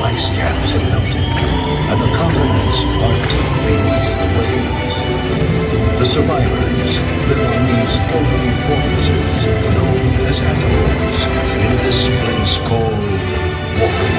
ice caps have melted, and the continents are deep beneath the waves. The survivors live on these floating fortresses known as ademas in this place called Volver.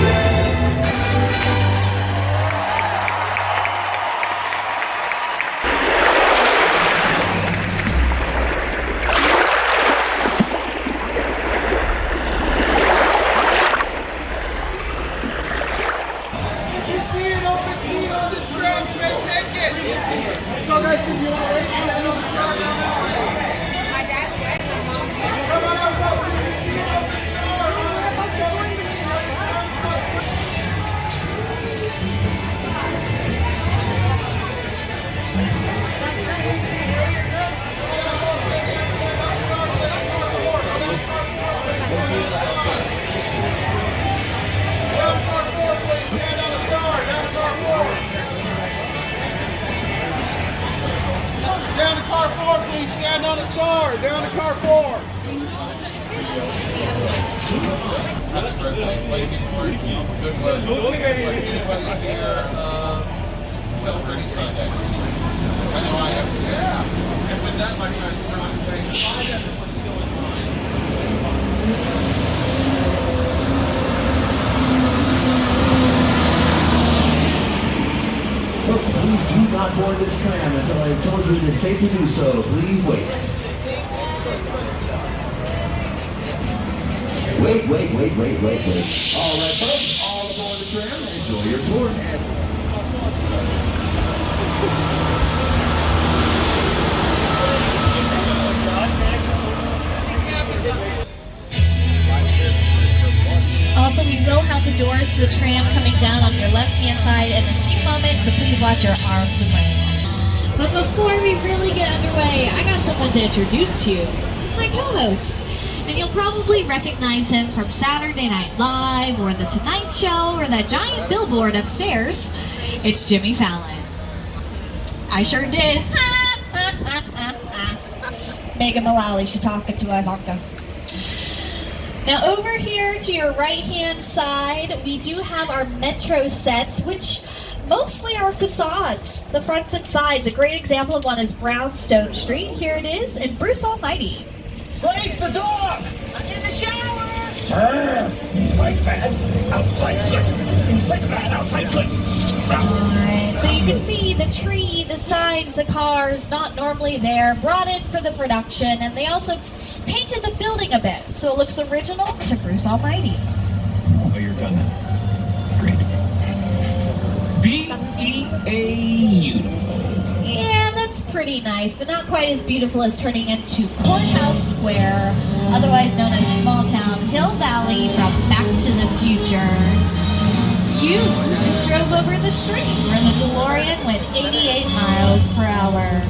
Down to car 4. Celebrating Sunday. I know I am. Yeah. And with that, my friends, we're going to thank everyone still in line. Folks, please do not board this tram until I have told you it is safe to do so. Please wait. Wait. All right, folks, all aboard the tram and enjoy your tour. Also, we will have the doors to the tram coming down on your left-hand side in a few moments, so please watch your arms and legs. But before we really get underway, I got someone to introduce to you, my co-host. And you'll probably recognize him from Saturday Night Live, or The Tonight Show, or that giant billboard upstairs. It's Jimmy Fallon. I sure did. Megan Mullally, she's talking to Ivanka. Now over here to your right-hand side, we do have our metro sets, which mostly are facades, the fronts and sides. A great example of one is Brownstone Street. Here it is in Bruce Almighty. Race the dog! I'm in the shower! Inside bad, outside good. Inside bad, outside good. Alright, so you can see the tree, the signs, the cars, not normally there, brought in for the production, and they also painted the building a bit, so it looks original to Bruce Almighty. Oh, you're done now. Great. Beautiful. Yeah, that's pretty nice, but not quite as beautiful as turning into Courthouse Square, otherwise known as small town Hill Valley from Back to the Future. You just drove over the street where the DeLorean went 88 miles per hour.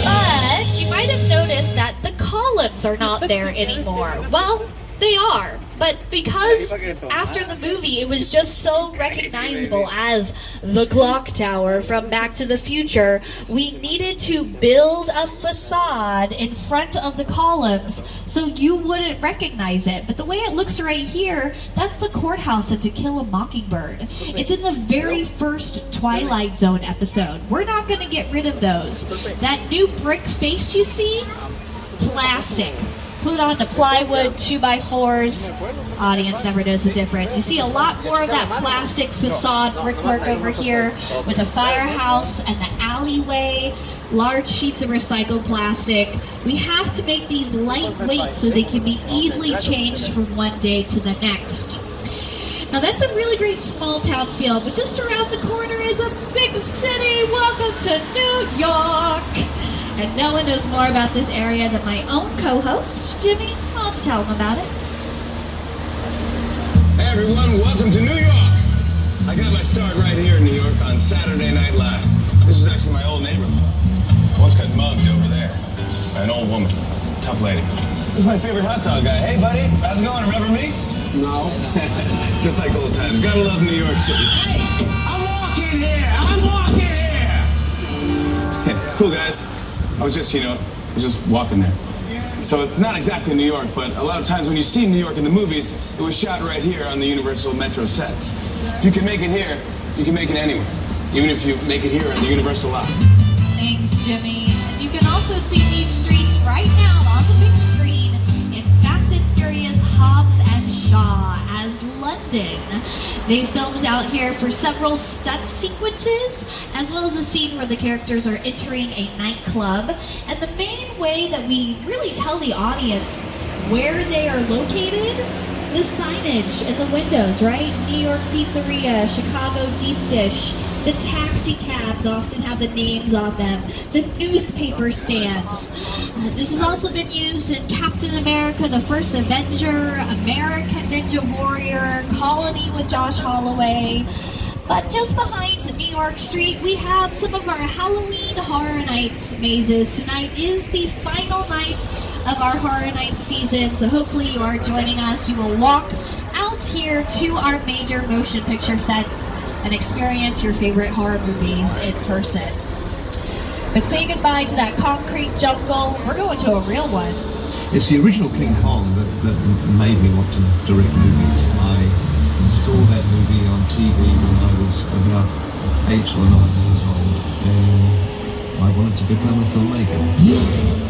But you might have noticed that the columns are not there anymore. Well, they are, but because after the movie it was just so recognizable as the clock tower from Back to the Future, we needed to build a facade in front of the columns so you wouldn't recognize it. But the way it looks right here, that's the courthouse in To Kill a Mockingbird. It's in the very first Twilight Zone episode. We're not going to get rid of those. That new brick face you see? Plastic. Put on the plywood 2x4s. Audience never knows the difference. You see a lot more of that plastic facade brickwork over here with the firehouse and the alleyway, large sheets of recycled plastic. We have to make these lightweight so they can be easily changed from one day to the next. Now that's a really great small town feel, but just around the corner is a big city. Welcome to New York. And no one knows more about this area than my own co-host, Jimmy. Why don't you tell him about it? Hey everyone, welcome to New York. I got my start right here in New York on Saturday Night Live. This is actually my old neighborhood. Once got mugged over there by an old woman, tough lady. This is my favorite hot dog guy. Hey buddy, how's it going? Remember me? No. Just like old times. Gotta love New York City. Hey, I'm walking here! It's cool guys. I was just, just walking there. So it's not exactly New York, but a lot of times when you see New York in the movies, it was shot right here on the Universal Metro sets. If you can make it here, you can make it anywhere, even if you make it here on the Universal lot. Thanks, Jimmy. And you can also see these streets right now on the big screen in Fast and Furious Hobbs and Shaw as London. They filmed out here for several stunt sequences, as well as a scene where the characters are entering a nightclub. And the main way that we really tell the audience where they are located, the signage in the windows, right? New York Pizzeria, Chicago Deep Dish. The taxi cabs often have the names on them. The newspaper stands. This has also been used in Captain America, The First Avenger, American Ninja Warrior, Colony with Josh Holloway. But just behind New York Street, we have some of our Halloween Horror Nights mazes. Tonight is the final night of our Horror Nights season, so hopefully you are joining us. You will walk out here to our major motion picture sets and experience your favorite horror movies in person. But say goodbye to that concrete jungle. We're going to a real one. It's the original King Kong that made me want to direct movies. I saw that movie on TV when I was about 8 or 9 years old, and I wanted to become a filmmaker.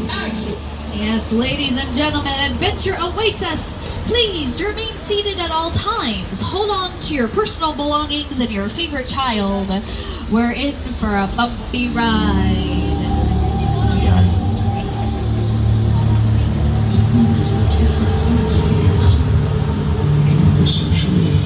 Action! Yes, ladies and gentlemen, adventure awaits us. Please remain seated at all times. Hold on to your personal belongings and your favorite child. We're in for a bumpy ride. The island. Movie has lived here for hundreds of years. It was so surreal.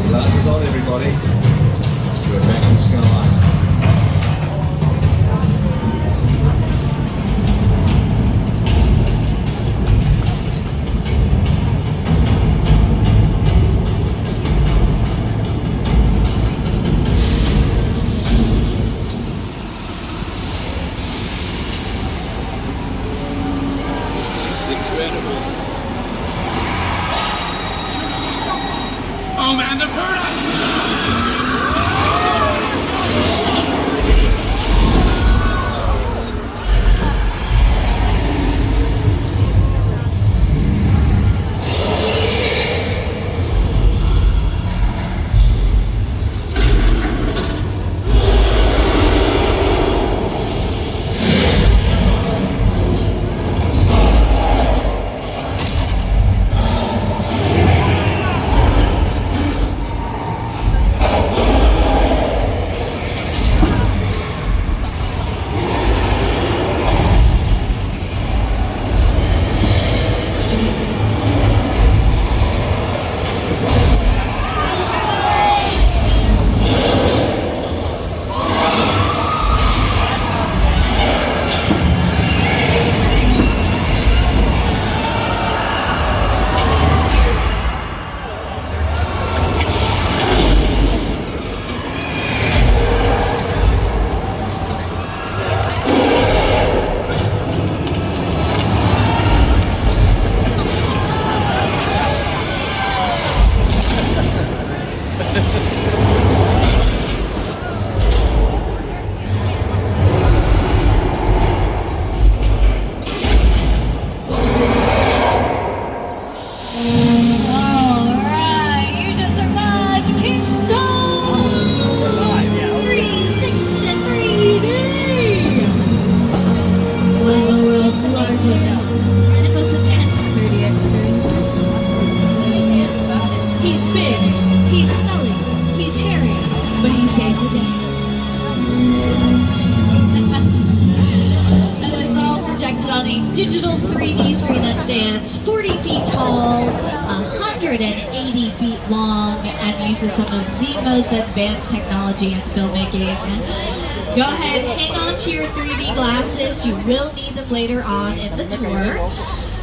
Glasses on, everybody. We're back in Sky. This is incredible. Oh man, they've heard us! saves the day. And it's all projected on a digital 3D screen that stands 40 feet tall, 180 feet long, and uses some of the most advanced technology in filmmaking. Go ahead, hang on to your 3D glasses. You will need them later on in the tour.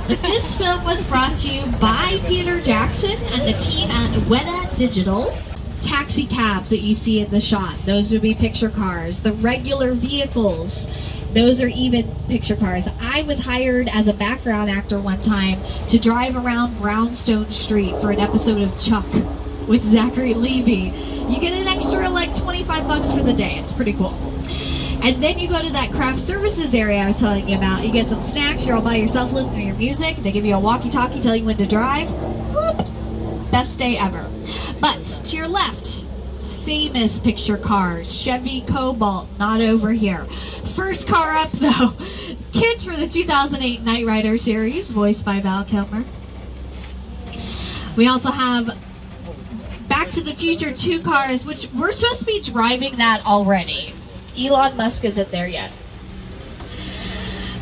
But this film was brought to you by Peter Jackson and the team at Weta Digital. taxi cabs that you see in the shot, those would be picture cars. The regular vehicles, those are even picture cars. I was hired as a background actor one time to drive around Brownstone Street for an episode of Chuck with Zachary Levi. You get an extra like $25 for the day. It's pretty cool. And then you go to that craft services area I was telling you about. You get some snacks, you're all by yourself listening to your music. They give you a walkie-talkie, tell you when to drive. Whoop. Best day ever. But to your left, famous picture cars. Chevy Cobalt, not over here. First car up though, kids for the 2008 Knight Rider series, voiced by Val Kilmer. We also have Back to the Future 2 cars, which we're supposed to be driving that already. Elon Musk isn't there yet.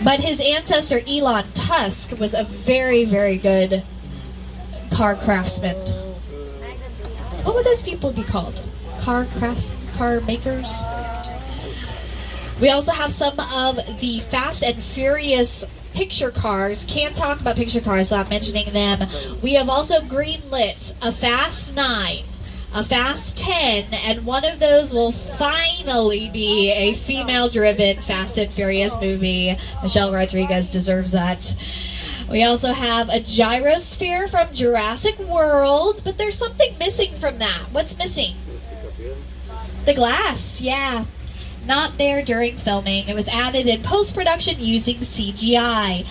But his ancestor Elon Tusk was a very, very good car craftsman. What would those people be called? Car makers? We also have some of the Fast and Furious picture cars. Can't talk about picture cars without mentioning them. We have also greenlit a Fast 9, a Fast 10, and one of those will finally be a female-driven Fast and Furious movie. Michelle Rodriguez deserves that. We also have a gyrosphere from Jurassic World, but there's something missing from that. What's missing? The glass, yeah. Not there during filming. It was added in post-production using CGI.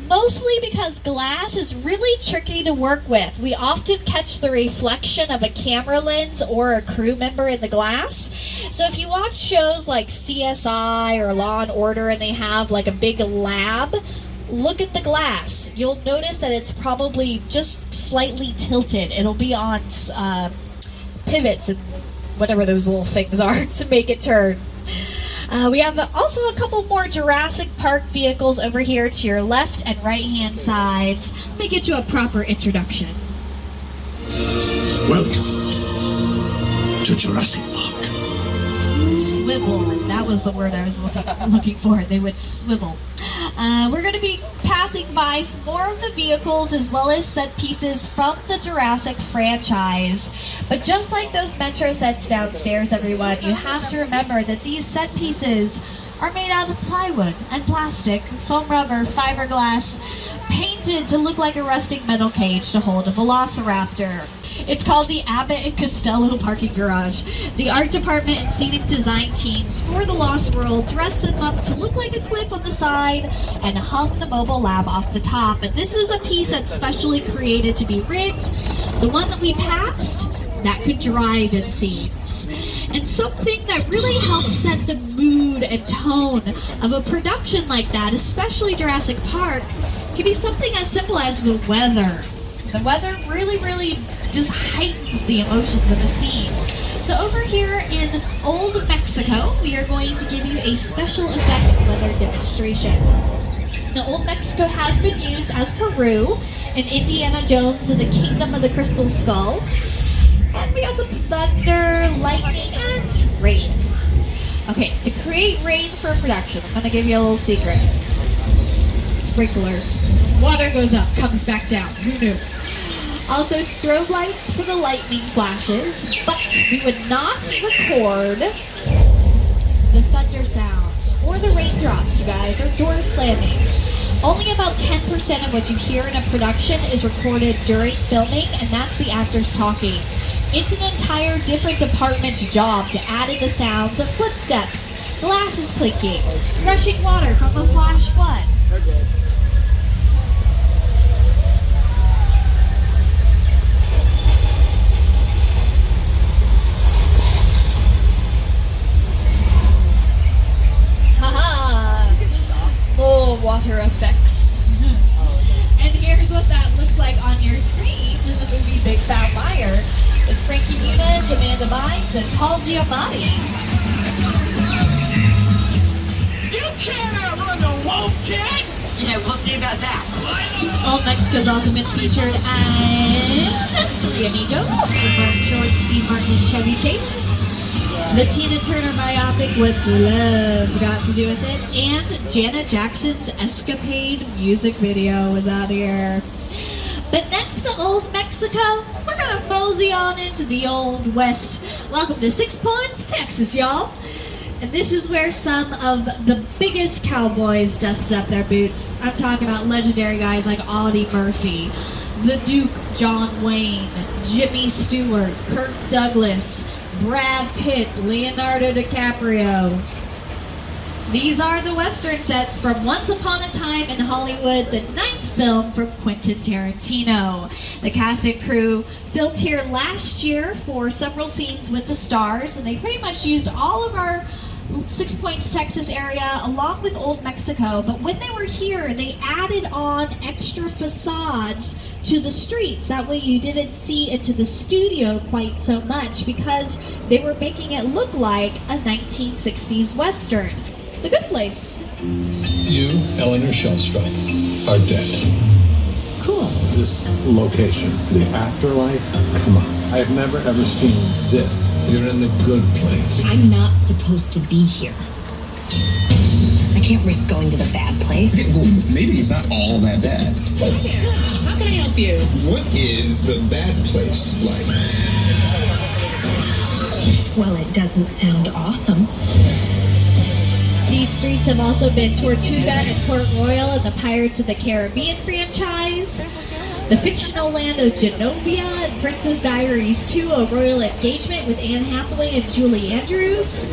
Mostly because glass is really tricky to work with. We often catch the reflection of a camera lens or a crew member in the glass. So if you watch shows like CSI or Law and Order and they have like a big lab, look at the glass. You'll notice that it's probably just slightly tilted. It'll be on pivots and whatever those little things are to make it turn. We have also a couple more Jurassic Park vehicles over here to your left and right hand sides. Let me get you a proper introduction. Welcome to Jurassic Park. Swivel. That was the word I was looking for. They would swivel. We're going to be passing by some more of the vehicles as well as set pieces from the Jurassic franchise. But just like those Metro sets downstairs, everyone, you have to remember that these set pieces are made out of plywood and plastic, foam rubber, fiberglass, painted to look like a rusting metal cage to hold a velociraptor. It's called the Abbott and Costello Parking Garage. The art department and scenic design teams for the Lost World dressed them up to look like a cliff on the side and hung the mobile lab off the top. And this is a piece that's specially created to be rigged. The one that we passed, that could drive in scenes. And something that really helps set the mood and tone of a production like that, especially Jurassic Park, can be something as simple as the weather. The weather really just heightens the emotions of a scene. So over here in Old Mexico, we are going to give you a special effects weather demonstration. Now, Old Mexico has been used as Peru in Indiana Jones and the Kingdom of the Crystal Skull. And we got some thunder, lightning, and rain. Okay, to create rain for production, I'm gonna give you a little secret. Sprinklers. Water goes up, comes back down. Who knew? Also strobe lights for the lightning flashes, but we would not record the thunder sounds or the raindrops, you guys, or doors slamming. Only about 10% of what you hear in a production is recorded during filming, and that's the actors talking. It's an entire different department's job to add in the sounds of footsteps, glasses clinking, rushing water from a flash flood. Water effects. And here's what that looks like on your screens in the movie Big Fat Liar with Frankie Muniz, Amanda Bynes, and Paul Giamatti. You can't outrun the wolf, kid! Yeah, we'll see about that. Old Mexico's also been featured as The Amigos, Martin Short, Steve Martin, and Chevy Chase. The Tina Turner biopic, What's Love Got to Do with It, and Janet Jackson's Escapade music video was out here. But next to Old Mexico, we're going gonna mosey on into the old west. Welcome to 6 Points, Texas, y'all. And this is where some of the biggest cowboys dusted up their boots. I'm talking about legendary guys like Audie Murphy, the Duke John Wayne, Jimmy Stewart, Kirk Douglas, Brad Pitt, Leonardo DiCaprio. These are the Western sets from Once Upon a Time in Hollywood, the 9th film from Quentin Tarantino. The cast and crew filmed here last year for several scenes with the stars, and they pretty much used all of our 6 Points, Texas area along with Old Mexico. But when they were here, they added on extra facades to the streets. That way you didn't see into the studio quite so much because they were making it look like a 1960s Western. The Good Place. You, Eleanor Shellstrop, are dead. Cool. This location, the afterlife, come on. I have never ever seen this. You're in the good place. I'm not supposed to be here. I can't risk going to the bad place. Okay, well, maybe it's not all that bad. How can I help you? What is the bad place like? Well, it doesn't sound awesome. These streets have also been Tortuga and Port Royal in the Pirates of the Caribbean franchise, the fictional land of Genovia and Princess Diaries 2, a royal engagement with Anne Hathaway and Julie Andrews,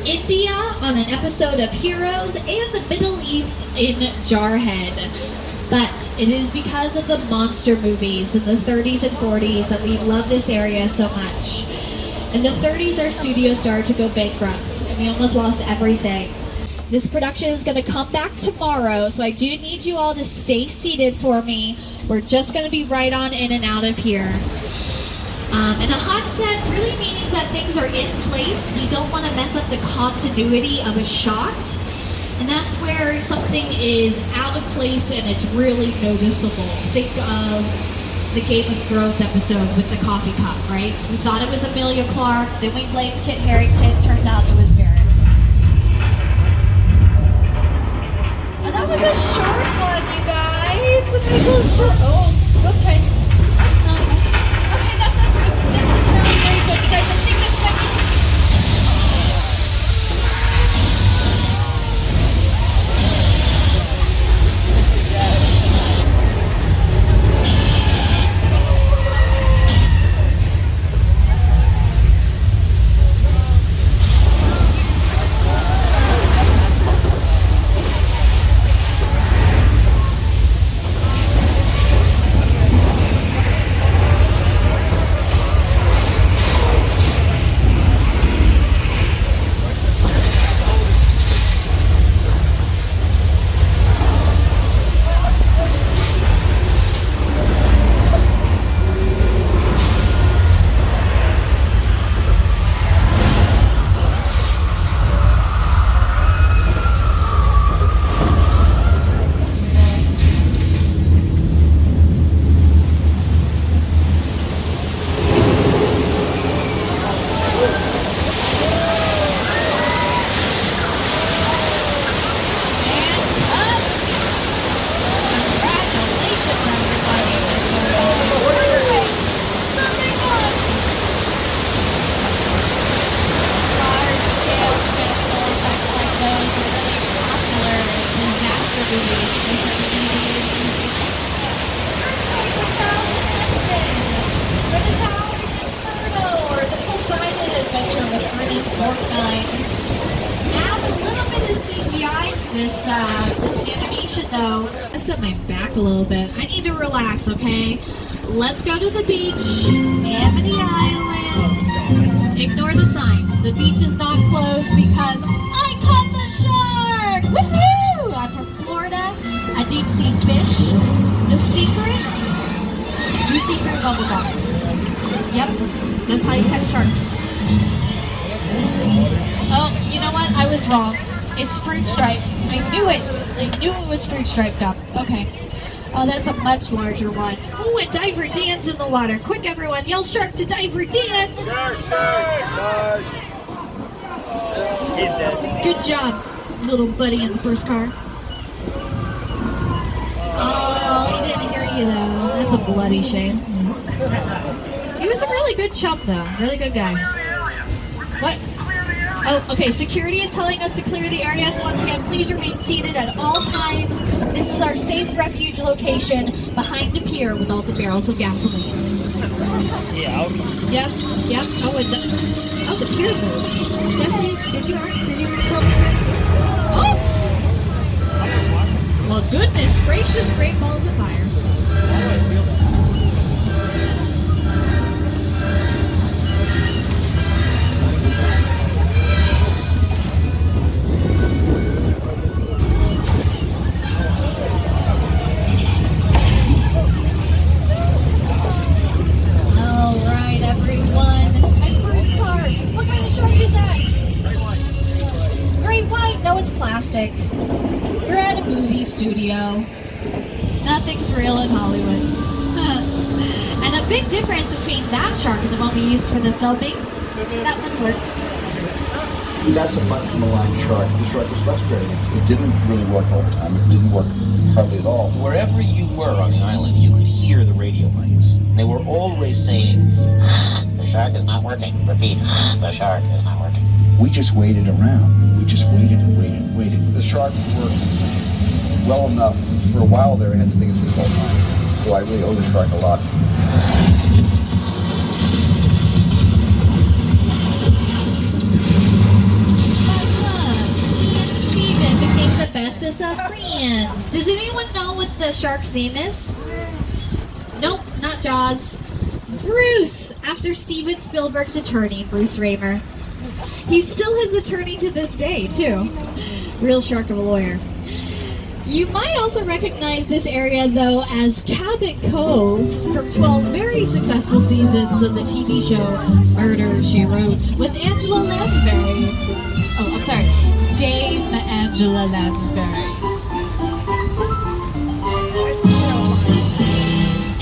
India on an episode of Heroes, and the Middle East in Jarhead. But it is because of the monster movies in the 30s and 40s that we love this area so much. In the 30s, our studio started to go bankrupt, and we almost lost everything. This production is going to come back tomorrow, so I do need you all to stay seated for me. We're just going to be right on in and out of here. And a hot set really means that things are in place. You don't want to mess up the continuity of a shot. And that's where something is out of place and it's really noticeable. Think of the Game of Thrones episode with the coffee cup, right? So we thought it was Amelia Clarke, then we blamed Kit Harington, turns out it was Varys. And that was a short one, you guys. It was a short, oh, okay. That's not, okay, that's not good. This is not very good, you guys. I think this might be add a little bit of CGI to this animation though. I step my back a little bit. I need to relax, okay? Let's go to the beach. Amity Islands. Ignore the sign. The beach is not closed because I caught the shark! Woohoo! I'm from Florida. A deep sea fish. The secret? Juicy fruit bubblegum. Yep, that's how you catch sharks. Oh, you know what? I was wrong. It's fruit stripe. I knew it. I knew it was fruit striped up. Okay. Oh, that's a much larger one. Ooh, and Diver Dan's in the water. Quick, everyone, yell shark to Diver Dan. Shark, shark. He's dead. Good job, little buddy in the first car. Oh, he didn't hear you though. That's a bloody shame. He was a really good chump, though. Really good guy. What? Oh, okay. Security is telling us to clear the area, so once again, please remain seated at all times. This is our safe refuge location behind the pier with all the barrels of gasoline. Yeah. Yep. Oh, and the pier moved. Jesse, did you tell me? Oh! Well, goodness gracious, great balls of fire. Plastic. You're at a movie studio. Nothing's real in Hollywood. And a big difference between that shark and the one we used for the filming, that one works. That's a much maligned shark. The shark was frustrating. It didn't really work all the time. It didn't work hardly at all. Wherever you were on the island, you could hear the radio mics. They were always saying, the shark is not working. Repeat, the shark is not working. We just waited around. We just waited and waited and waited. The shark worked well enough. For a while there, I had the biggest hit all time. So I really owe the shark a lot. Me and Steven became the bestest of friends. Does anyone know what the shark's name is? Nope, not Jaws. Bruce, after Steven Spielberg's attorney, Bruce Raymer. He's still his attorney to this day, too. Real shark of a lawyer. You might also recognize this area, though, as Cabot Cove from 12 very successful seasons of the TV show Murder, She Wrote with Angela Lansbury. Oh, I'm sorry, Dame Angela Lansbury.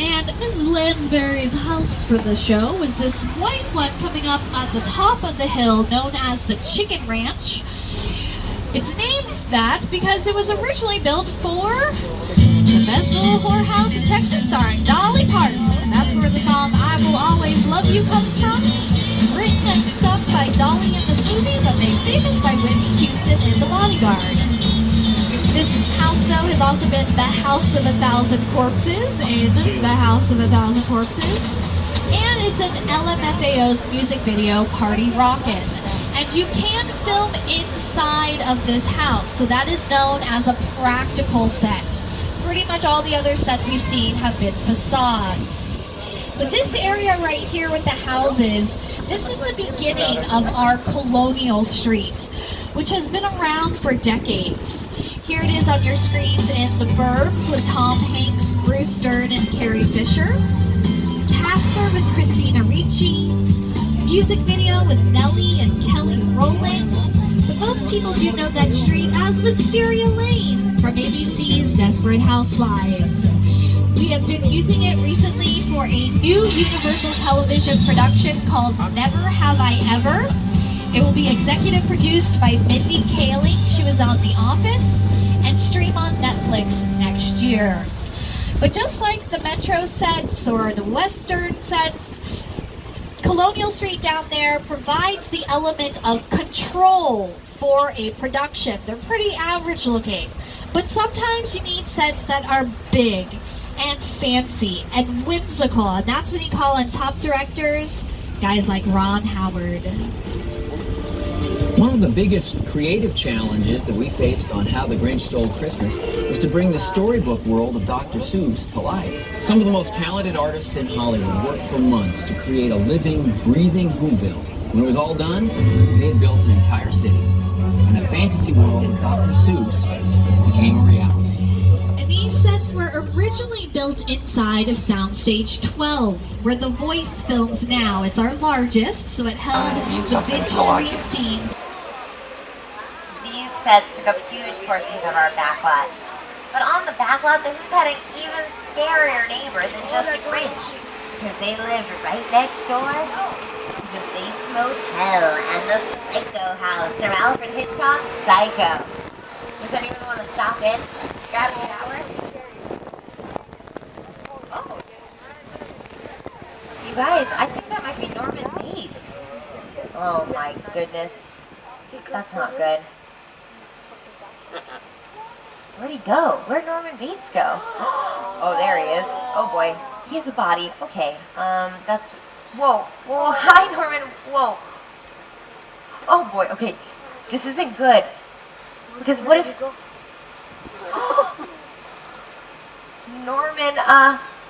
And Mrs. Lansbury's house for the show was this white one coming up at the top of the hill known as the Chicken Ranch. It's named that because it was originally built for the best little whorehouse in Texas starring Dolly Parton. And that's where the song I Will Always Love You comes from. Written and sung by Dolly in the movie, but made famous by Whitney Houston in The Bodyguard. This house, though, has also been the House of 1,000 Corpses in The House of 1,000 Corpses. And it's an LMFAO's music video, Party Rockin'. And you can film inside of this house, so that is known as a practical set. Pretty much all the other sets we've seen have been facades. But this area right here with the houses, this is the beginning of our Colonial Street, which has been around for decades. Here it is on your screens in The Burbs with Tom Hanks, Bruce Dern, and Carrie Fisher. Casper with Christina Ricci. Music video with Nelly and Kelly Rowland. But most people do know that street as Wisteria Lane from ABC's Desperate Housewives. We have been using it recently for a new Universal Television production called Never Have I Ever. It will be executive produced by Mindy Kaling. She was on The Office, and stream on Netflix next year. But just like the Metro sets or the Western sets, Colonial Street down there provides the element of control for a production. They're pretty average looking, but sometimes you need sets that are big and fancy and whimsical, and that's when you call in top directors, guys like Ron Howard. One of the biggest creative challenges that we faced on How the Grinch Stole Christmas was to bring the storybook world of Dr. Seuss to life. Some of the most talented artists in Hollywood worked for months to create a living, breathing Whoville. When it was all done, they had built an entire city. And the fantasy world of Dr. Seuss became a reality. And these sets were originally built inside of Soundstage 12, where The Voice films now. It's our largest, so it held the big street scenes. These sets took up huge portions of our backlot. But on the backlot, the Who's had an even scarier neighbor than just a Grinch, because they lived right next door to the Bates Motel and the Psycho House from Alfred Hitchcock's Psycho. Does anyone want to stop in? Grab a shower? Oh. You guys, I think that might be Norman Bates. Oh my goodness. That's not good. Where'd he go? Where'd Norman Bates go? Oh, there he is. Oh boy. He has a body. Okay. That's... Whoa. Whoa. Hi, Norman. Whoa. Oh boy. Okay. This isn't good. Because what if... Norman,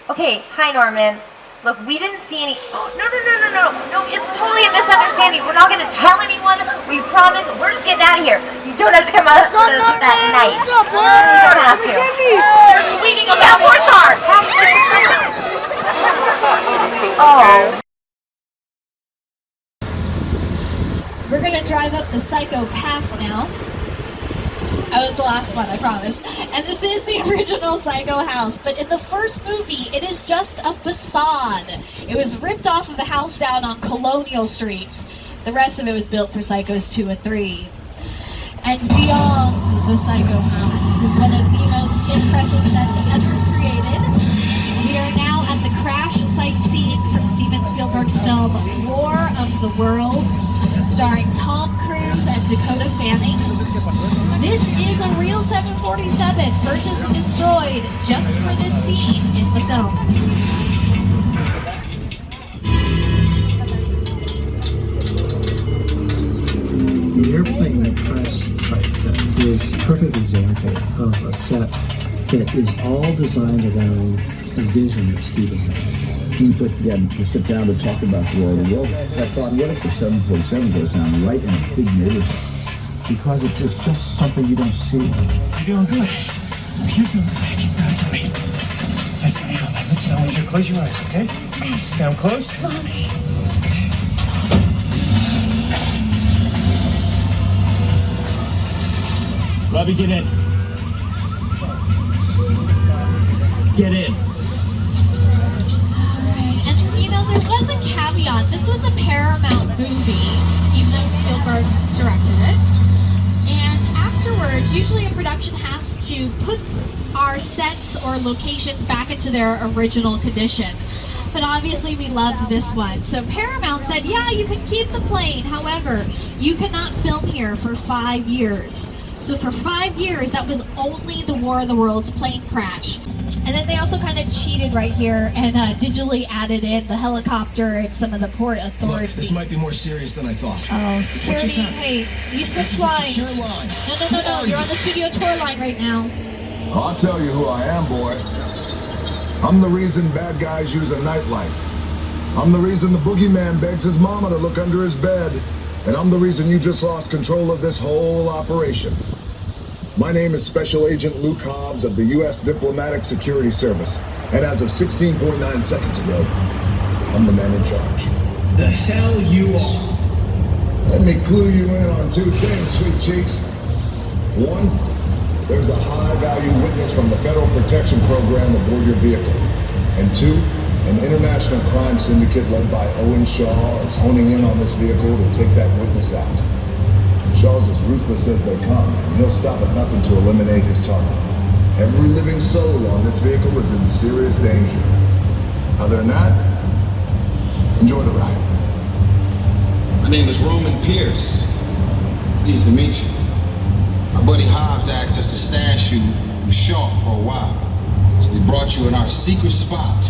okay. Hi, Norman. Look, we didn't see any... Oh, no, it's totally a misunderstanding. We're not going to tell anyone. We promise. We're just getting out of here. You don't have to come out with us that night. You don't have to. They're tweeting about fourth car. Oh. We're going to drive up the Psycho path now. I was the last one, I promise. And this is the original Psycho house, but in the first movie, it is just a facade. It was ripped off of a house down on Colonial Street. The rest of it was built for Psychos 2 and 3. And beyond the Psycho house is one of the most impressive sets ever created. We are now at the crash site scene from Steven Spielberg's film War of the Worlds, starring Tom Cruise and Dakota Fanning. This is a real 747 purchased and destroyed just for this scene in the film. The airplane crash site set is a perfect example of a set that is all designed around a vision that Steven had. Means that again, to sit down to talk about the world. I thought, what if the 747 goes down right in a big neighborhood? Because it's just something you don't see. You're doing good. You're doing good. That's right. Listen, I want you to close your eyes, okay? Now closed. Robbie, get in. Get in. And you know, there was a caveat. This was a Paramount movie, even though Spielberg directed it. And afterwards, usually a production has to put our sets or locations back into their original condition. But obviously we loved this one. So Paramount said, yeah, you can keep the plane. However, you cannot film here for 5 years. So for 5 years, that was only the War of the Worlds plane crash. And then they also kind of cheated right here and digitally added in the helicopter and some of the port authority. Look, this might be more serious than I thought. Oh, security, hey, you switched lines. This is a secure line. No, you're on the studio tour line right now. I'll tell you who I am, boy. I'm the reason bad guys use a nightlight. I'm the reason the boogeyman begs his mama to look under his bed. And I'm the reason you just lost control of this whole operation. My name is Special Agent Luke Hobbs of the U.S. Diplomatic Security Service. And as of 16.9 seconds ago, I'm the man in charge. The hell you are. Let me clue you in on two things, sweet cheeks. One, there's a high-value witness from the Federal Protection Program aboard your vehicle. And two, an international crime syndicate led by Owen Shaw is honing in on this vehicle to take that witness out. Shaw's as ruthless as they come, and he'll stop at nothing to eliminate his target. Every living soul on this vehicle is in serious danger. Other than that, enjoy the ride. My name is Roman Pierce. Pleased to meet you. My buddy Hobbs asked us to stash you from Shaw for a while, so we brought you in our secret spot.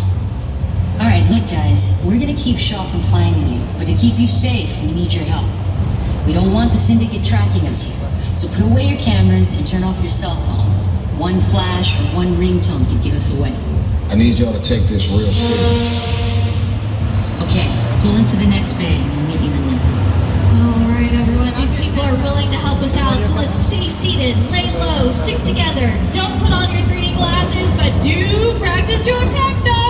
All right, look, guys, we're gonna keep Shaw from finding you, but to keep you safe, we need your help. We don't want the syndicate tracking us here, so put away your cameras and turn off your cell phones. One flash or one ringtone could give us away. I need y'all to take this real serious. Okay, pull into the next bay and we'll meet you in there. All right, everyone, these people are willing to help us out, so let's stay seated, lay low, stick together. Don't put on your 3D glasses, but do practice your techno!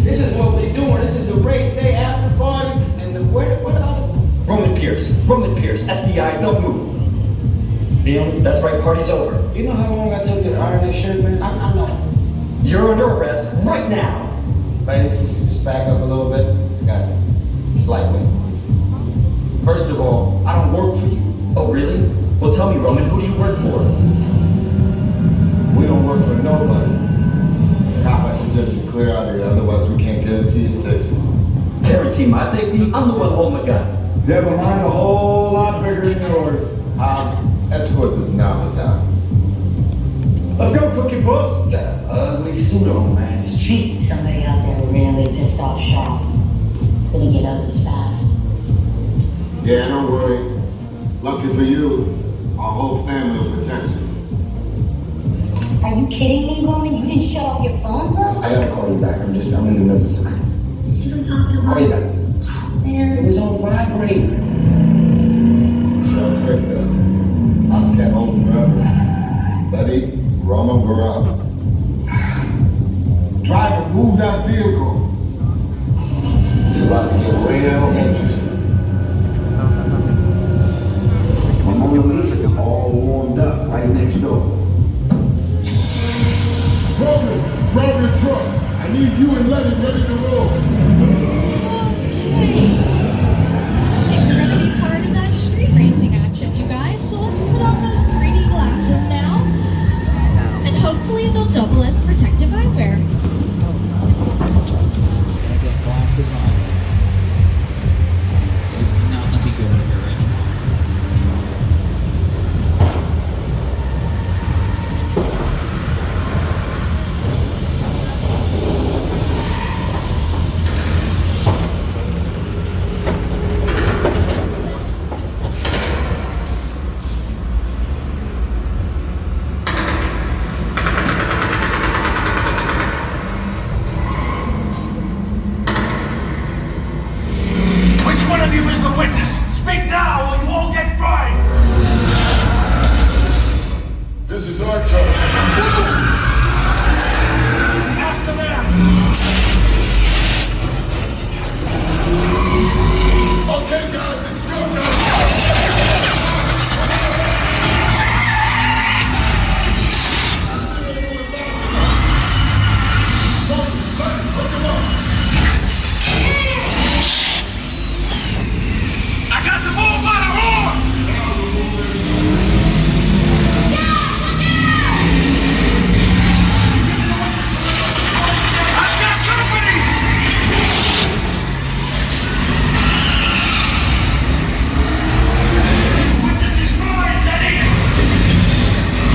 This is what we're doing. This is the race they have investigators, FBI, don't move. Neil, that's right, party's over. You know how long I took to iron this shirt, man? I know. You're under arrest right now. Ladies, just back up a little bit. I got it. It's lightweight. First of all, I don't work for you. Oh, really? Well, tell me, Roman, who do you work for? We don't work for nobody. Cop, I suggest you clear out of here, otherwise we can't guarantee your safety. Guarantee my safety? I'm the one holding the gun. You have a mind a whole lot bigger than yours. Escort this novice out. Let's go, Cookie Puss. That ugly suit on, man. It's cheap. Somebody out there really pissed off Shaw. It's gonna get ugly fast. Yeah, don't worry. Lucky for you, our whole family will protect you. Are you kidding me, Roman? You didn't shut off your phone, bro? I gotta call you back. I'm in the middle of something. See what I'm talking about? Call you back. Man. It was on vibrate. Short twist us. Ops can't hold him forever. Buddy, Roman, we're up. Driver, move that vehicle. It's about to get real interesting. My Mona Lisa is all warmed up right next door. Roman, grab your truck. I need you and Lenny ready to roll. We're gonna be part of that street racing action, you guys. So let's put on those 3D glasses now. And hopefully they'll double as protective eyewear. Gotta get glasses on. It's not looking good here anymore. Which one of you is the witness? Speak now or you all get fried! This is our turn. After them! Okay, guys, it's showtime. I got the bull by the horn! I've got company! Witness is mine, Lenny!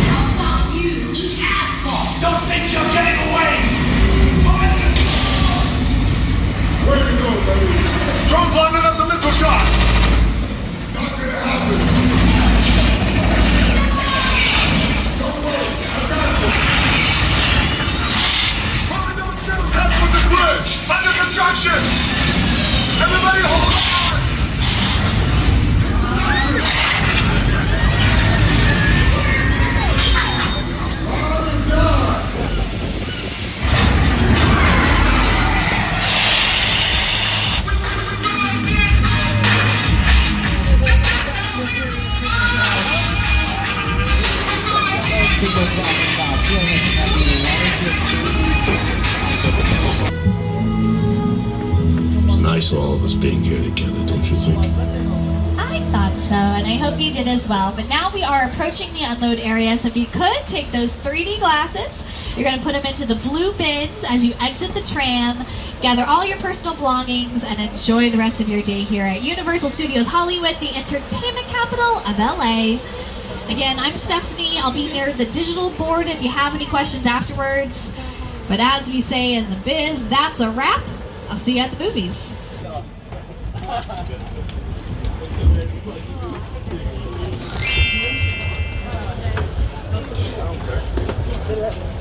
How about you, asshole? Don't think you're getting away! Where you go, baby? Drone's lining up the missile shot! Not gonna happen. Don't worry, I got this. Roman, don't shoot! That's with the bridge! Under construction! Everybody hold on! It's nice all of us being here together, don't you think? I thought so, and I hope you did as well. But now we are approaching the unload area, so if you could take those 3D glasses, you're going to put them into the blue bins as you exit the tram, gather all your personal belongings, and enjoy the rest of your day here at Universal Studios Hollywood, the entertainment capital of LA. Again, I'm Stephanie. I'll be near the digital board if you have any questions afterwards. But as we say in the biz, that's a wrap. I'll see you at the movies. Okay.